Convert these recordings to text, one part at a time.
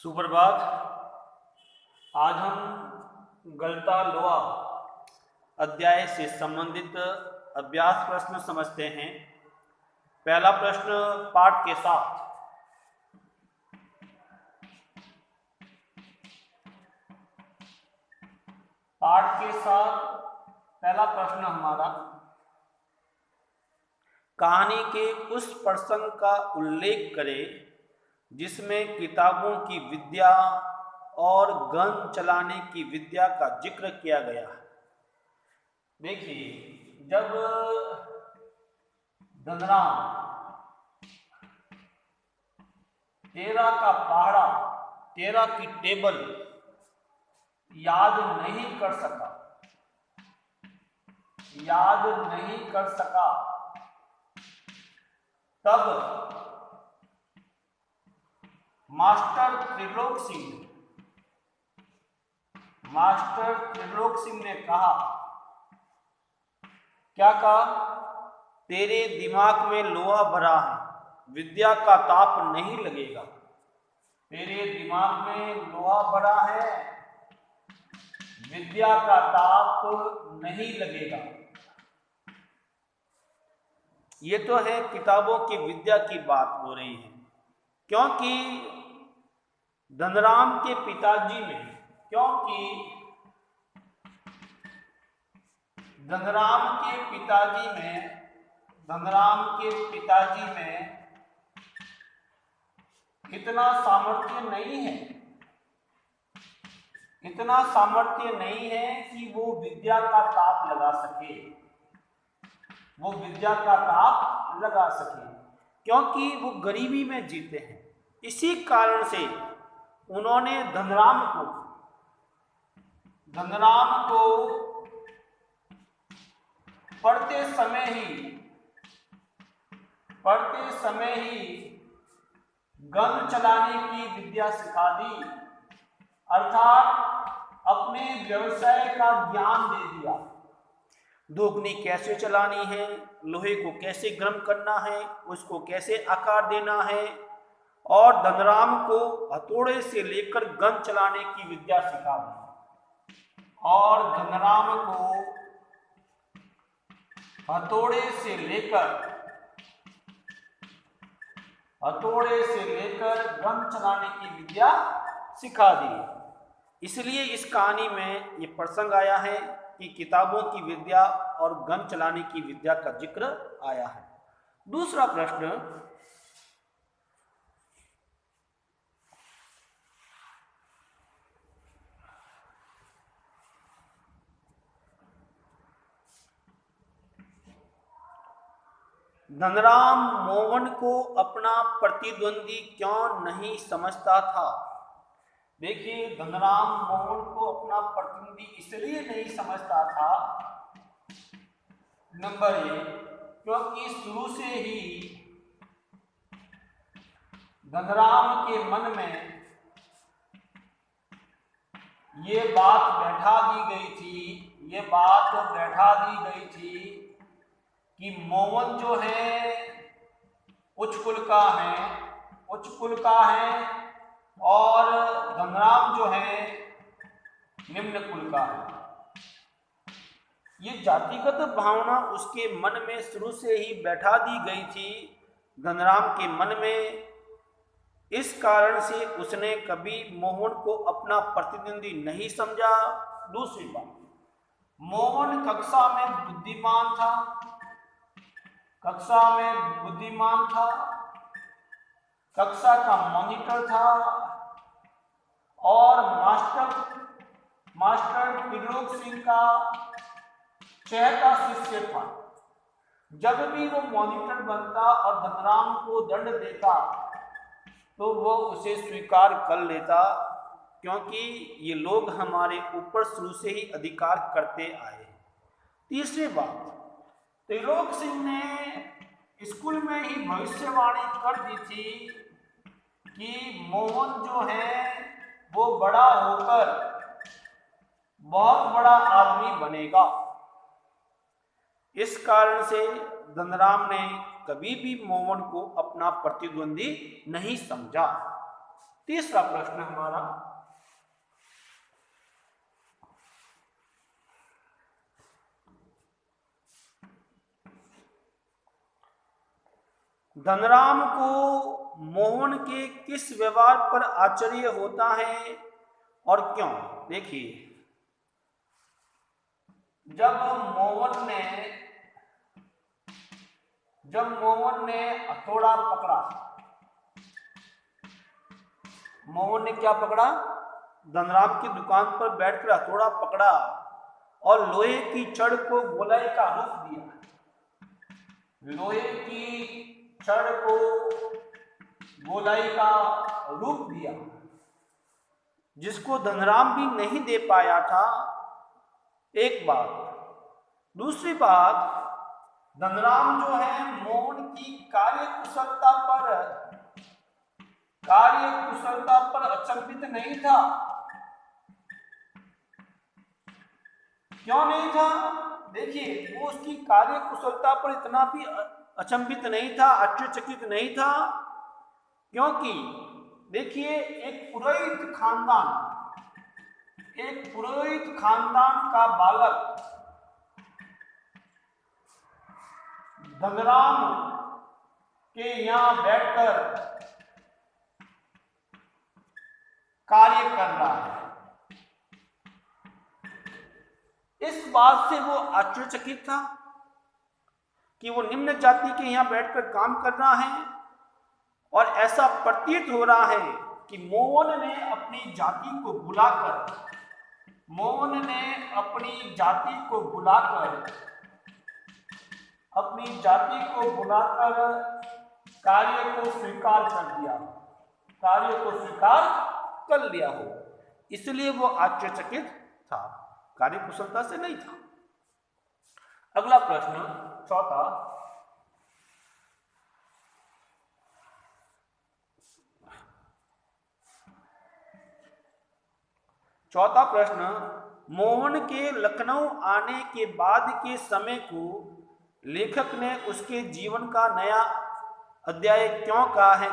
सुप्रभात। आज हम गलता लोहा अध्याय से संबंधित अभ्यास प्रश्न समझते हैं। पहला प्रश्न पाठ के साथ। पाठ के साथ पहला प्रश्न हमारा, कहानी के उस प्रसंग का उल्लेख करें जिसमें किताबों की विद्या और गन चलाने की विद्या का जिक्र किया गया है। देखिए, जब धनराम तेरा का पहाड़ा, तेरा की टेबल याद नहीं कर सका, तब मास्टर त्रिलोक सिंह ने कहा, क्या कहा? तेरे दिमाग में लोहा भरा है, विद्या का ताप नहीं लगेगा। तेरे दिमाग में लोहा भरा है, विद्या का ताप नहीं लगेगा। ये तो है किताबों की विद्या की बात हो रही है, क्योंकि धनराम के पिताजी में इतना सामर्थ्य नहीं है कि वो विद्या का ताप लगा सके, क्योंकि वो गरीबी में जीते हैं। इसी कारण से उन्होंने धनराम को पढ़ते समय ही गन चलाने की विद्या सिखा दी, अर्थात अपने व्यवसाय का ज्ञान दे दिया। दोगनी कैसे चलानी है, लोहे को कैसे गर्म करना है, उसको कैसे आकार देना है, और धनराम को हथौड़े से लेकर गन चलाने की विद्या सिखा दी। और धनराम को हथौड़े से लेकर गन चलाने की विद्या सिखा दी। इसलिए इस कहानी में ये प्रसंग आया है कि किताबों की विद्या और गन चलाने की विद्या का जिक्र आया है। दूसरा प्रश्न, धनराम मोहन को अपना प्रतिद्वंदी क्यों नहीं समझता था? देखिए, धनराम मोहन को अपना प्रतिद्वंदी इसलिए नहीं समझता था, नंबर 1, क्योंकि शुरू से ही धनराम के मन में ये बात बैठा दी गई थी कि मोहन जो है उच्च कुल का है और धनराम जो है निम्न कुल का है। ये जातिगत भावना उसके मन में शुरू से ही बैठा दी गई थी, धनराम के मन में। इस कारण से उसने कभी मोहन को अपना प्रतिद्वंदी नहीं समझा। दूसरी बात, मोहन कक्षा में बुद्धिमान था, कक्षा का मॉनिटर था और मास्टर त्रिलोक सिंह का चहेता शिष्य था। जब भी वो मॉनिटर बनता और धनराम को दंड देता तो वो उसे स्वीकार कर लेता, क्योंकि ये लोग हमारे ऊपर शुरू से ही अधिकार करते आए हैं। तीसरी बात, त्रिलोक सिंह ने स्कूल में ही भविष्यवाणी कर दी थी कि मोहन जो है वो बड़ा होकर बहुत बड़ा आदमी बनेगा। इस कारण से धनराम ने कभी भी मोहन को अपना प्रतिद्वंदी नहीं समझा। तीसरा प्रश्न हमारा, धनराम को मोहन के किस व्यवहार पर आश्चर्य होता है और क्यों? देखिए, जब मोहन ने हथौड़ा पकड़ा, मोहन ने क्या पकड़ा? धनराम की दुकान पर बैठकर हथौड़ा पकड़ा और लोहे की छड़ को गोलाई का रूप दिया। लोहे की छड़ को गोलाई का रूप दिया, जिसको धनराम भी नहीं दे पाया था। एक बात। दूसरी बात, धनराम जो है मोहन की कार्यकुशलता पर अचंभित नहीं था। क्यों नहीं था? देखिए, वो उसकी कार्यकुशलता पर इतना भी अचंभित नहीं था, आश्चर्यचकित नहीं था, क्योंकि देखिए, एक पुरोहित खानदान का बालक धनराम के यहां बैठकर कार्य कर रहा है। इस बात से वो आश्चर्यचकित था कि वो निम्न जाति के यहां बैठकर काम कर रहा है, और ऐसा प्रतीत हो रहा है कि मोहन ने अपनी जाति को बुलाकर कार्य को स्वीकार कर लिया हो, इसलिए वो आश्चर्यचकित था, कार्यकुशलता से नहीं था। अगला प्रश्न, चौथा प्रश्न, मोहन के लखनऊ आने के बाद के समय को लेखक ने उसके जीवन का नया अध्याय क्यों कहा है?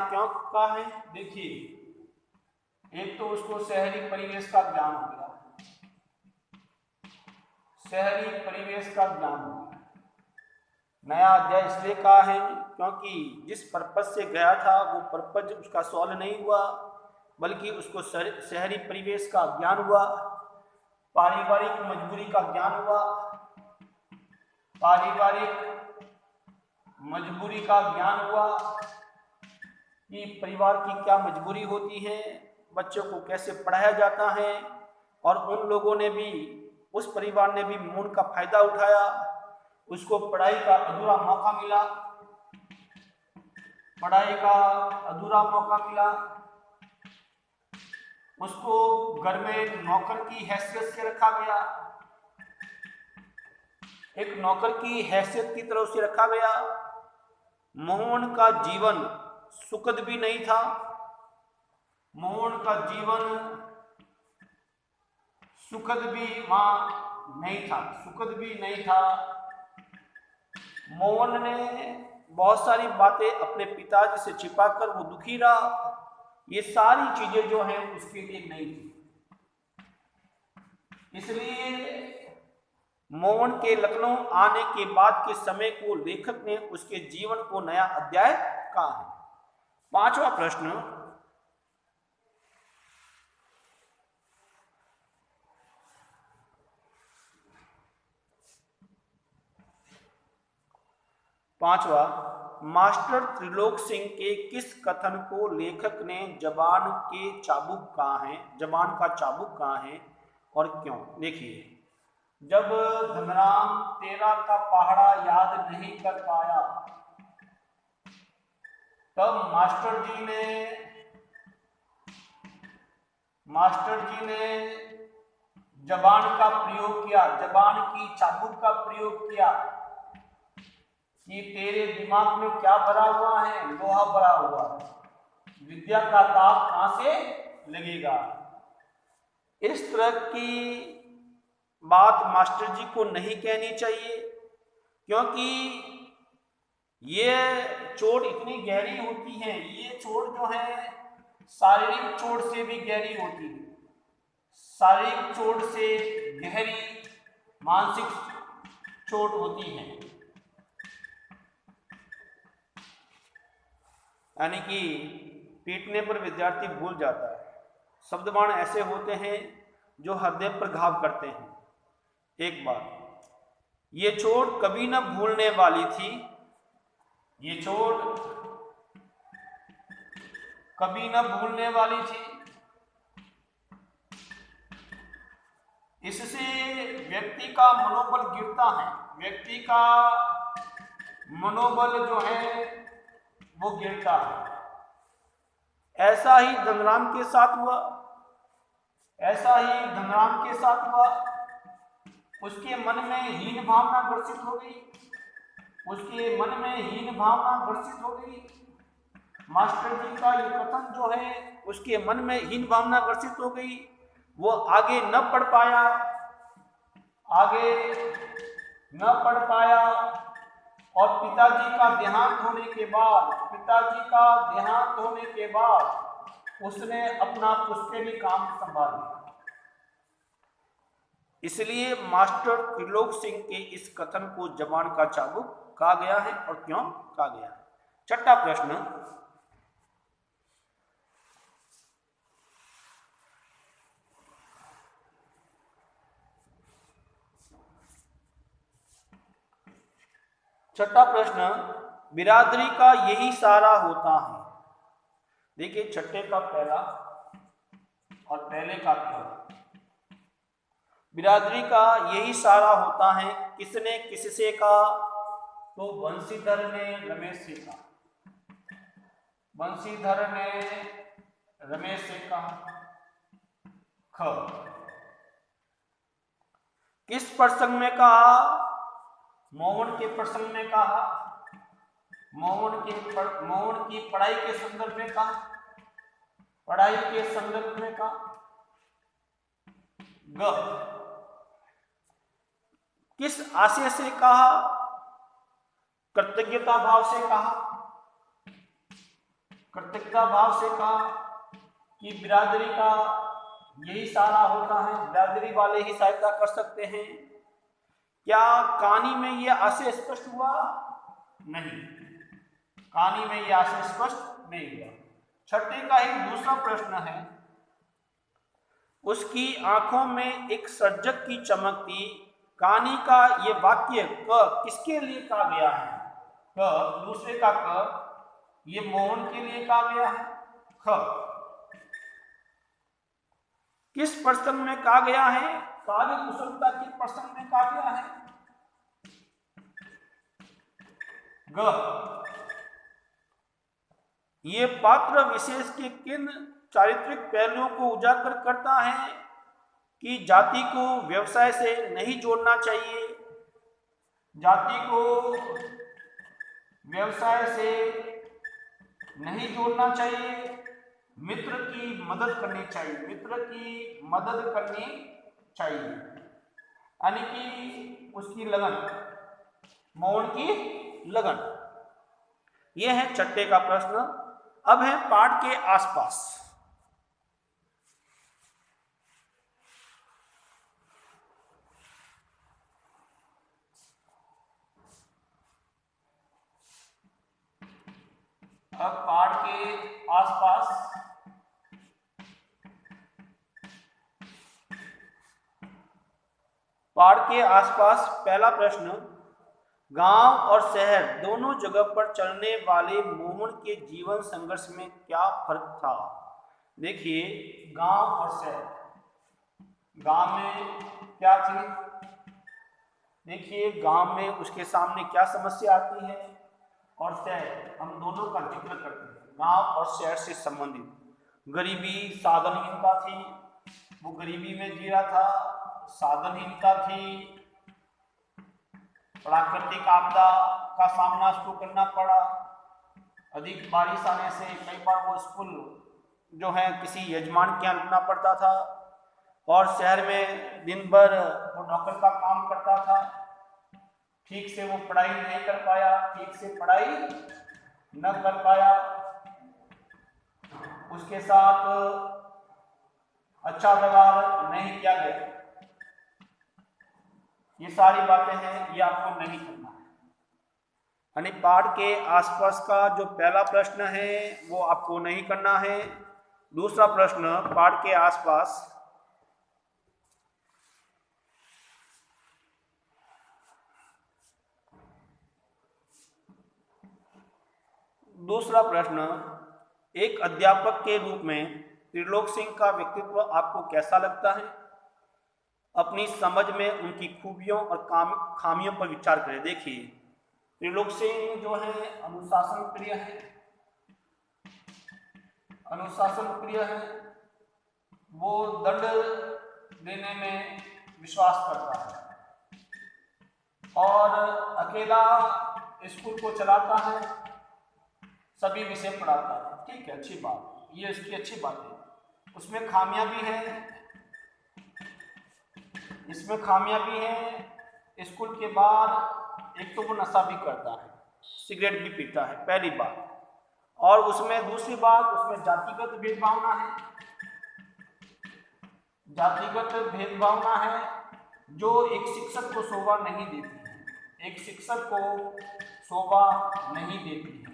देखिए, एक तो उसको शहरी परिवेश का ज्ञान हो गया, नया अध्याय इसलिए कहा है क्योंकि जिस पर्पज से गया था वो पर्पज उसका सॉल्व नहीं हुआ, बल्कि उसको शहरी परिवेश का ज्ञान हुआ, पारिवारिक मजबूरी का ज्ञान हुआ, कि परिवार की क्या मजबूरी होती है, बच्चों को कैसे पढ़ाया जाता है, और उन लोगों ने भी, उस परिवार ने भी मोहन का फायदा उठाया। उसको पढ़ाई का अधूरा मौका मिला, उसको घर में नौकर की हैसियत से रखा गया, एक नौकर की हैसियत की तरह उसे रखा गया। मोहन का जीवन सुखद भी नहीं था, मोहन ने बहुत सारी बातें अपने पिताजी से छिपाकर वो दुखी रहा। ये सारी चीजें जो हैं उसके लिए नहीं थी, इसलिए मोहन के लखनऊ आने के बाद के समय को लेखक ने उसके जीवन को नया अध्याय कहा है। पांचवा प्रश्न, मास्टर त्रिलोक सिंह के किस कथन को लेखक ने जबान का चाबुक कहा है और क्यों? देखिए, जब धनराम 13 का पहाड़ा याद नहीं कर पाया, तब मास्टर जी ने जबान की चाबुक का प्रयोग किया कि तेरे दिमाग में क्या भरा हुआ है? लोहा भरा हुआ है, विद्या का ताप कहां से लगेगा? इस तरह की बात मास्टर जी को नहीं कहनी चाहिए, क्योंकि ये चोट इतनी गहरी होती है। ये चोट जो है शारीरिक चोट से भी गहरी होती है। शारीरिक चोट से गहरी मानसिक चोट होती है। यानी कि पीटने पर विद्यार्थी भूल जाता है। शब्द बाण ऐसे होते हैं जो हृदय पर घाव करते हैं। एक बात, ये चोट कभी न भूलने वाली थी, ये चोट कभी न भूलने वाली थी। इससे व्यक्ति का मनोबल गिरता है, व्यक्ति का मनोबल जो है वो गिरता है। ऐसा ही धनराम के साथ हुआ, ऐसा ही धनराम के साथ हुआ। उसके मन में हीन भावना ग्रसित हो गई, उसके मन में हीन भावना ग्रसित हो गई। मास्टर जी का ये कथन जो है, उसके मन में हीन भावना ग्रसित हो गई, वो आगे न पढ़ पाया, आगे न पढ़ पाया। और पिताजी का देहांत होने के बाद, पिताजी का देहांत होने के बाद उसने अपना पुश्तैनी काम संभाल लिया। इसलिए मास्टर त्रिलोक सिंह के इस कथन को जबान का चाबुक कहा गया है। और क्यों कहा गया है? छठा प्रश्न, छठा प्रश्न, बिरादरी का यही सारा होता है। देखिए छठे का पहला और पहले का क्या, बिरादरी का यही सारा होता है। किसने किससे कहा? तो बंशीधर ने रमेश से कहा, बंशीधर ने रमेश से कहा। ख, किस प्रसंग में कहा? मोहन के प्रसंग में कहा, मोहन की पढ़ाई के संदर्भ में कहा, पढ़ाई के संदर्भ में कहा। ग, किस आशय से कहा? कृतज्ञता भाव से कहा, कृतज्ञता भाव से कहा कि बिरादरी का यही सारा होता है, बिरादरी वाले ही सहायता कर सकते हैं। क्या कहानी में यह आशय स्पष्ट हुआ? नहीं, कहानी में यह आशय स्पष्ट नहीं हुआ। छठे का ही दूसरा प्रश्न है, उसकी आंखों में एक सर्जक की चमक थी। कहानी का यह वाक्य क किसके लिए कहा गया है? क, दूसरे का क, ये मोहन के लिए कहा गया है। ख, किस प्रसंग में कहा गया है? कार्य कुशलता के प्रसंग में कहा गया है। ग, ये पात्र विशेष के किन चारित्रिक पहलुओं को उजागर करता है कि जाति को व्यवसाय से नहीं जोड़ना चाहिए, जाति को व्यवसाय से नहीं जोड़ना चाहिए, मित्र की मदद करनी चाहिए, मित्र की मदद करनी चाहिए। यानी कि उसकी लगन, मोहन की लगन। यह है छठे का प्रश्न। अब है पाठ के आसपास। अब पाठ के आसपास पाठ के आसपास पहला प्रश्न, गांव और शहर दोनों जगह पर चलने वाले मोहन के जीवन संघर्ष में क्या फर्क था? देखिए, गांव और शहर, गांव में क्या थी? देखिए, गांव में उसके सामने क्या समस्या आती है, और शहर, हम दोनों का जिक्र करते हैं। गांव और शहर से संबंधित गरीबी, साधनहीनता थी, वो गरीबी में जी रहा था, साधनहीनता थी, प्राकृतिक आपदा का सामना उसको करना पड़ा, अधिक बारिश आने से कई बार वो स्कूल जो है किसी यजमान के यहाँ रुकना पड़ता था, और शहर में दिन भर वो नौकर का काम करता था। ठीक से वो पढ़ाई नहीं कर पाया, ठीक से पढ़ाई न कर पाया। उसके साथ अच्छा व्यवहार नहीं किया गया, ये सारी बातें हैं, ये आपको नहीं करना है। यानी पाठ के आसपास का जो पहला प्रश्न है वो आपको नहीं करना है। दूसरा प्रश्न, पाठ के आसपास दूसरा प्रश्न, एक अध्यापक के रूप में त्रिलोक सिंह का व्यक्तित्व आपको कैसा लगता है? अपनी समझ में उनकी खूबियों और खामियों पर विचार करें। देखिए, त्रिलोक सिंह जो है अनुशासन प्रिय है, अनुशासन प्रिय है, वो दंड देने में विश्वास करता है और अकेला स्कूल को चलाता है, सभी विषय पढ़ाता है। ठीक है, अच्छी बात, ये इसकी अच्छी बात है। उसमें खामियां भी हैं, इसमें खामियां भी हैं। स्कूल के बाद एक तो वो नशा भी करता है, सिगरेट भी पीता है, पहली बात। और उसमें दूसरी बात, उसमें जातिगत भेदभावना है, जातिगत भेदभावना है जो एक शिक्षक को शोभा नहीं देती है, एक शिक्षक को शोभा नहीं देती है।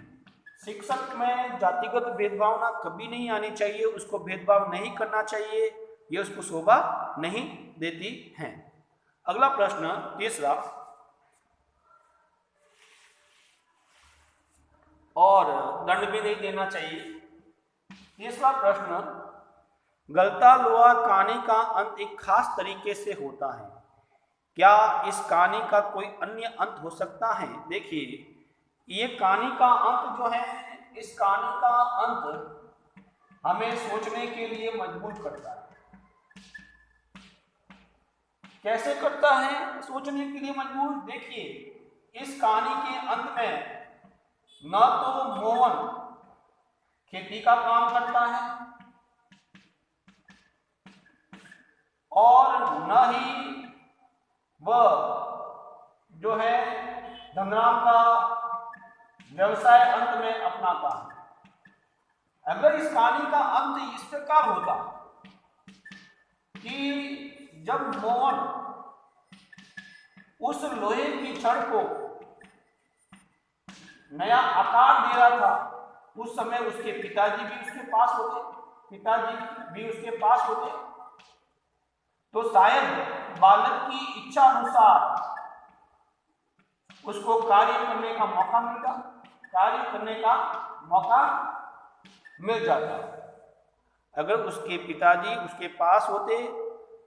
शिक्षक में जातिगत भेदभावना कभी नहीं आनी चाहिए, उसको भेदभाव नहीं करना चाहिए, ये उसको शोभा नहीं देती है। अगला प्रश्न, तीसरा, और दंड भी नहीं देना चाहिए। तीसरा प्रश्न, गलता लोहा कहानी का अंत एक खास तरीके से होता है, क्या इस कहानी का कोई अन्य अंत हो सकता है? देखिए, ये कहानी का अंत जो है, इस कहानी का अंत हमें सोचने के लिए मजबूर करता है। कैसे करता है सोचने के लिए मजबूर? देखिए, इस कहानी के अंत में न तो मोहन खेती का काम करता है और न ही वह जो है धनराम का व्यवसाय अंत में अपनाता है। अगर इस कहानी का अंत इस प्रकार होता कि जब मोहन उस लोहे की छड़ को नया आकार दे रहा था, उस समय उसके पिताजी भी उसके पास होते, तो शायद बालक की इच्छा अनुसार उसको कार्य करने का मौका मिल जाता। अगर उसके पिताजी उसके पास होते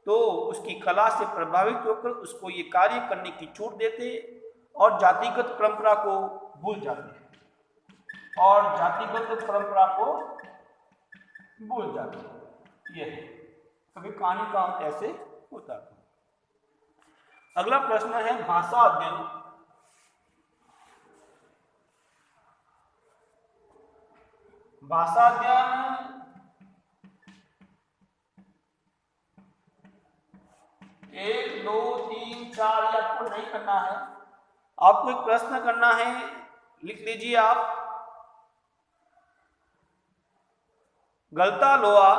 तो उसकी कला से प्रभावित होकर उसको ये कार्य करने की छूट देते और जातिगत परंपरा को भूल जाते, ये है। कभी कहानी का अंत ऐसे होता है। अगला प्रश्न है भाषा अध्ययन। भाषा अध्ययन 1, 2, 3, 4 ये आपको नहीं करना है, आपको एक प्रश्न करना है, लिख लीजिए आप। गलता लोहा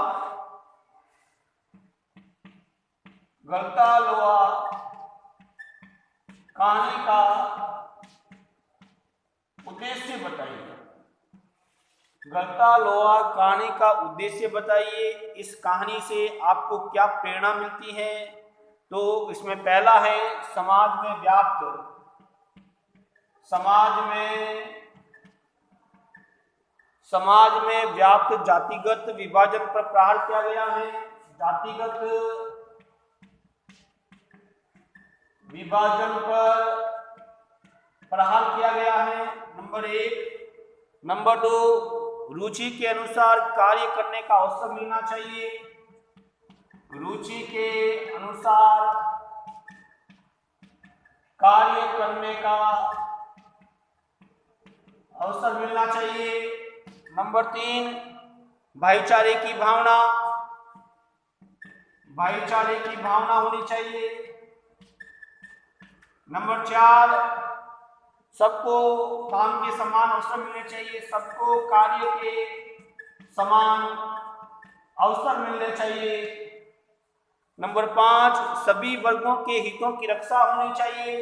कहानी का उद्देश्य बताइए। गलता लोहा कहानी का उद्देश्य बताइए। इस कहानी से आपको क्या प्रेरणा मिलती है? तो इसमें पहला है समाज में व्याप्त जातिगत विभाजन पर प्रहार किया गया है। जातिगत विभाजन पर प्रहार किया गया है, नंबर 1। नंबर 2, रुचि के अनुसार कार्य करने का अवसर मिलना चाहिए। रुचि के अनुसार कार्य करने का अवसर मिलना चाहिए। नंबर 3, भाईचारे की भावना होनी चाहिए। नंबर 4, सबको काम के समान अवसर मिलने चाहिए, सबको कार्य के समान अवसर मिलने चाहिए। नंबर 5, सभी वर्गों के हितों की रक्षा होनी चाहिए।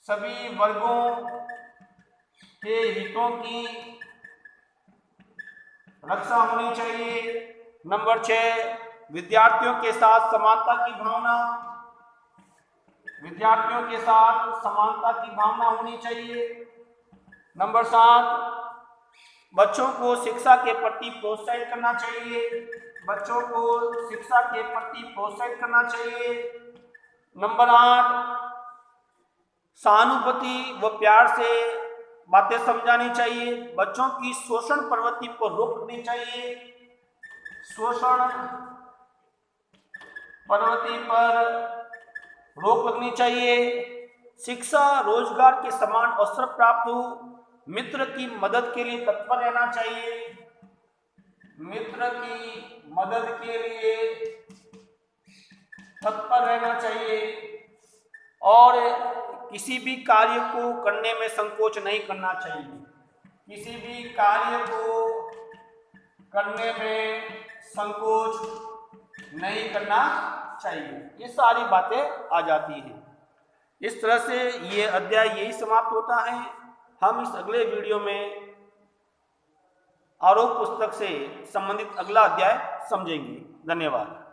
सभी वर्गों के हितों की रक्षा होनी चाहिए। नंबर 6, विद्यार्थियों के साथ समानता की भावना, विद्यार्थियों के साथ समानता की भावना होनी चाहिए। नंबर 7, बच्चों को शिक्षा के प्रति प्रोत्साहित करना चाहिए, बच्चों को शिक्षा के प्रति प्रोत्साहित करना चाहिए। नंबर 8, सहानुभूति व प्यार से बातें समझानी चाहिए, बच्चों की शोषण प्रवृत्ति पर रोक लगनी चाहिए, शोषण प्रवृत्ति पर रोक लगनी चाहिए। शिक्षा रोजगार के समान अवसर प्राप्त हो, मित्र की मदद के लिए तत्पर रहना चाहिए, मित्र की मदद के लिए तत्पर रहना चाहिए और किसी भी कार्य को करने में संकोच नहीं करना चाहिए, किसी भी कार्य को करने में संकोच नहीं करना चाहिए। ये सारी बातें आ जाती हैं। इस तरह से ये अध्याय यही समाप्त होता है। हम इस अगले वीडियो में आरोप पुस्तक से संबंधित अगला अध्याय समझेंगे। धन्यवाद।